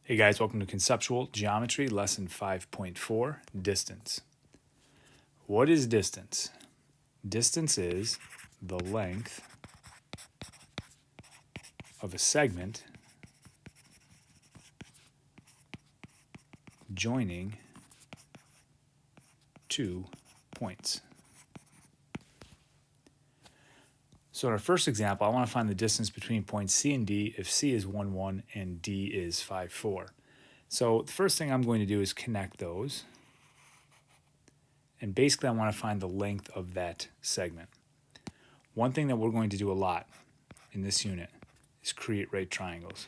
Hey guys, welcome to Conceptual Geometry, Lesson 5.4, Distance. What is distance? Distance is the length of a segment joining two points. So in our first example, I want to find the distance between points C and D if C is 1, 1 and D is 5, 4. So the first thing I'm going to do is connect those. And basically I want to find the length of that segment. One thing that we're going to do a lot in this unit is create right triangles.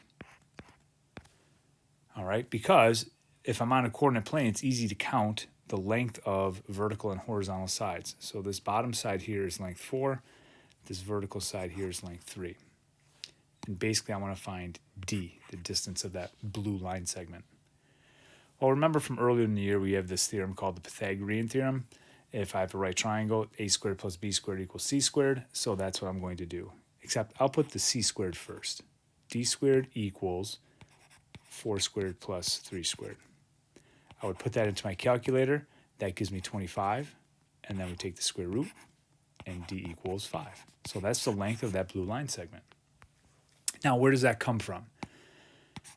All right, because if I'm on a coordinate plane, it's easy to count the length of vertical and horizontal sides. So this bottom side here is length 4, this vertical side here is length 3. And basically I want to find D, the distance of that blue line segment. Well, remember from earlier in the year, we have this theorem called the Pythagorean theorem. If I have a right triangle, a squared plus b squared equals c squared. So that's what I'm going to do. Except I'll put the c squared first. D squared equals 4 squared plus 3 squared. I would put that into my calculator. That gives me 25. And then we take the square root, and d equals 5. So that's the length of that blue line segment. Now, where does that come from?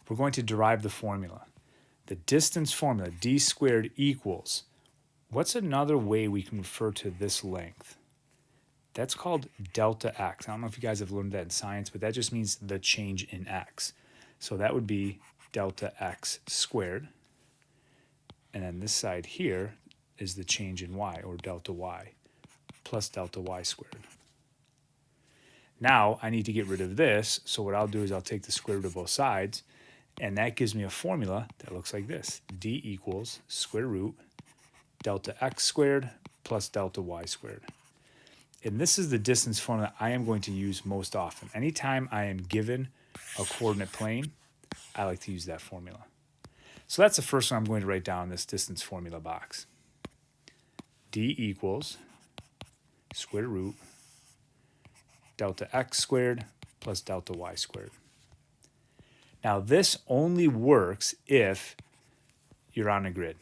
We're going to derive the formula. The distance formula, d squared equals, what's another way we can refer to this length? That's called delta x. I don't know if you guys have learned that in science, but that just means the change in x. So that would be delta x squared. And then this side here is the change in y, or delta y, plus delta y squared. Now I need to get rid of this, so what I'll do is I'll take the square root of both sides, and that gives me a formula that looks like this. D equals square root delta x squared plus delta y squared. And this is the distance formula I am going to use most often. Anytime I am given a coordinate plane, I like to use that formula. So that's the first one I'm going to write down in this distance formula box. D equals square root delta x squared plus delta y squared. Now this only works if you're on a grid.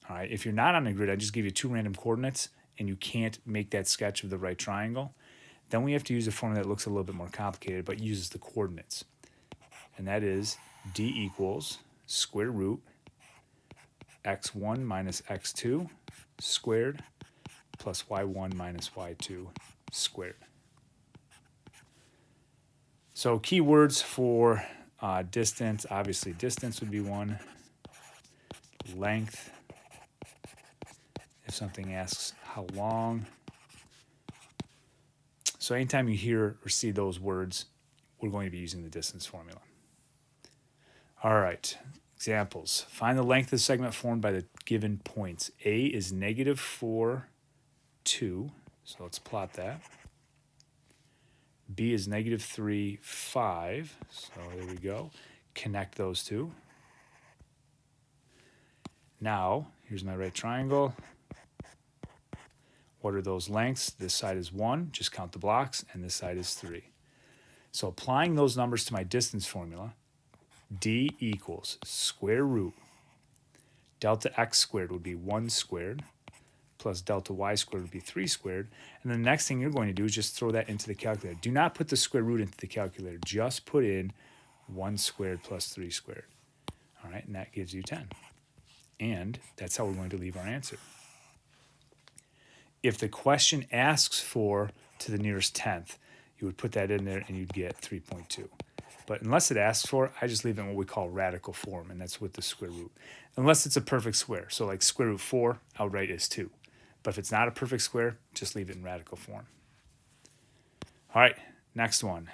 All right, if you're not on a grid, I just give you two random coordinates and you can't make that sketch of the right triangle, then we have to use a formula that looks a little bit more complicated but uses the coordinates. And that is D equals square root x1 minus x2 squared plus y1 minus y2 squared. So keywords for distance, obviously distance would be one, length, if something asks how long. So anytime you hear or see those words, we're going to be using the distance formula. All right, examples. Find the length of the segment formed by the given points. A is negative 4, 2, so let's plot that. B is negative 3, 5, so there we go. Connect those two. Now, here's my right triangle. What are those lengths? This side is 1, just count the blocks, and this side is 3. So applying those numbers to my distance formula, D equals square root delta x squared would be 1 squared plus delta y squared would be 3 squared. And the next thing you're going to do is just throw that into the calculator. Do not put the square root into the calculator. Just put in 1 squared plus 3 squared. All right, and that gives you 10. And that's how we're going to leave our answer. If the question asks for to the nearest tenth, you would put that in there and you'd get 3.2. But unless it asks for it, I just leave it in what we call radical form, and that's with the square root. Unless it's a perfect square. So like square root 4, I'll write as 2. But if it's not a perfect square, just leave it in radical form. All right, next one.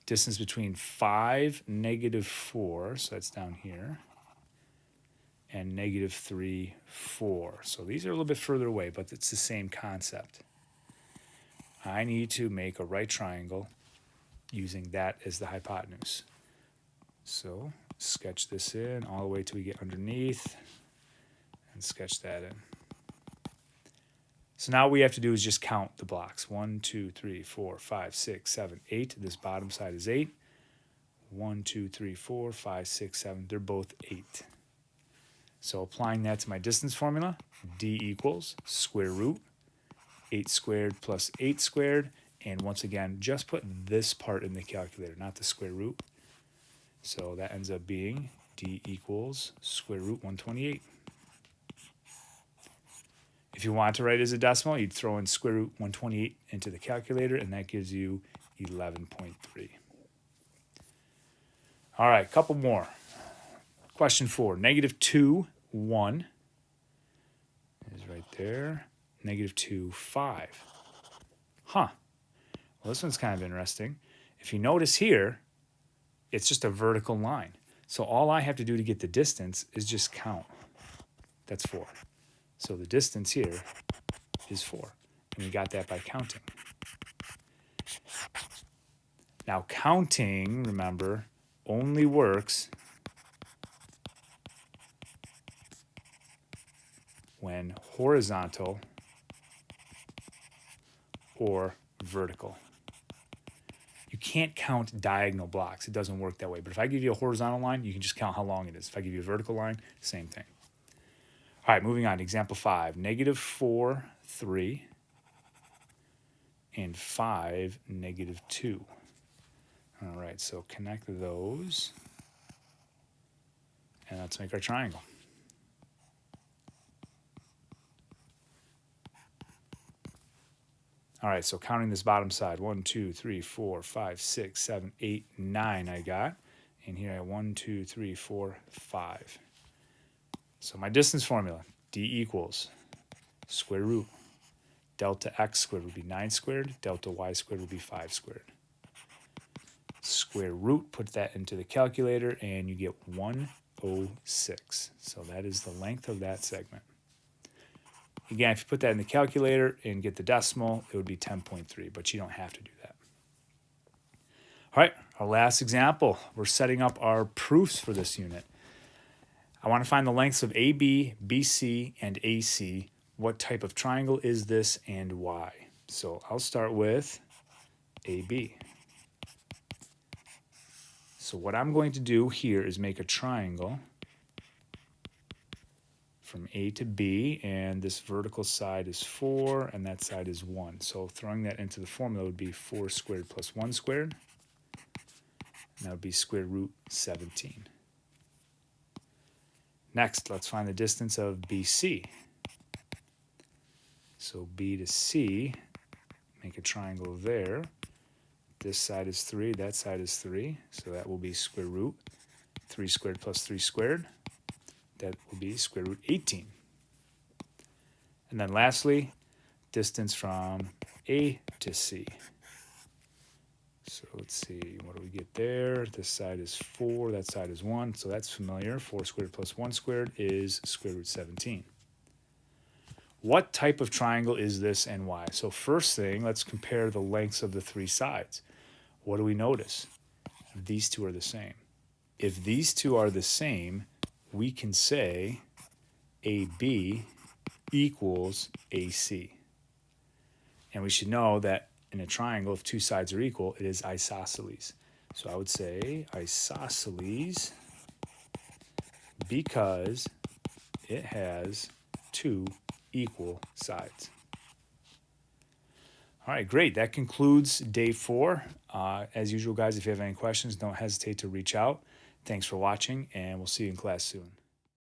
Distance between 5, negative 4, so that's down here, and negative 3, 4. So these are a little bit further away, but it's the same concept. I need to make a right triangle using that as the hypotenuse. So sketch this in all the way till we get underneath and sketch that in. So now what we have to do is just count the blocks. 1, 2, 3, 4, 5, 6, 7, 8. This bottom side is 8. 1, 2, 3, 4, 5, 6, 7. They're both 8. So applying that to my distance formula, d equals square root 8 squared plus 8 squared. And once again, just put this part in the calculator, not the square root. So that ends up being d equals square root 128. If you want to write it as a decimal, you'd throw in square root 128 into the calculator, and that gives you 11.3. All right, couple more. Question 4, negative 2, 1 is right there. Negative 2, 5. Huh. Well, this one's kind of interesting. If you notice here, it's just a vertical line. So all I have to do to get the distance is just count. That's 4. So the distance here is 4. And we got that by counting. Now counting, remember, only works when horizontal or vertical. You can't count diagonal blocks. It doesn't work that way. But if I give you a horizontal line, you can just count how long it is. If I give you a vertical line, same thing. All right, moving on. Example 5, negative 4, 3, and 5, negative 2. All right, so connect those, and let's make our triangle. All right, so counting this bottom side, 1, 2, 3, 4, 5, 6, 7, 8, 9 I got. And here I have 1, 2, 3, 4, 5. So my distance formula, d equals square root. Delta x squared would be 9 squared. Delta y squared would be 5 squared. Square root, put that into the calculator, and you get 106. So that is the length of that segment. Again, if you put that in the calculator and get the decimal, it would be 10.3, but you don't have to do that. All right, our last example. We're setting up our proofs for this unit. I want to find the lengths of AB, BC, and AC. What type of triangle is this and why? So I'll start with AB. So what I'm going to do here is make a triangle from A to B, and this vertical side is 4, and that side is 1. So throwing that into the formula would be 4 squared plus 1 squared, and that would be square root 17. Next, let's find the distance of BC. So B to C, make a triangle there. This side is 3, that side is 3, so that will be square root 3 squared plus 3 squared. That will be square root 18. And then lastly, distance from A to C. So let's see, what do we get there? This side is 4, that side is 1, so that's familiar. 4 squared plus 1 squared is square root 17. What type of triangle is this and why? So first thing, let's compare the lengths of the 3 sides. What do we notice? These two are the same. If these two are the same, we can say AB equals AC. And we should know that in a triangle, if 2 sides are equal, it is isosceles. So I would say isosceles because it has 2 equal sides. All right, great. That concludes day 4. As usual, guys, if you have any questions, don't hesitate to reach out. Thanks for watching, and we'll see you in class soon.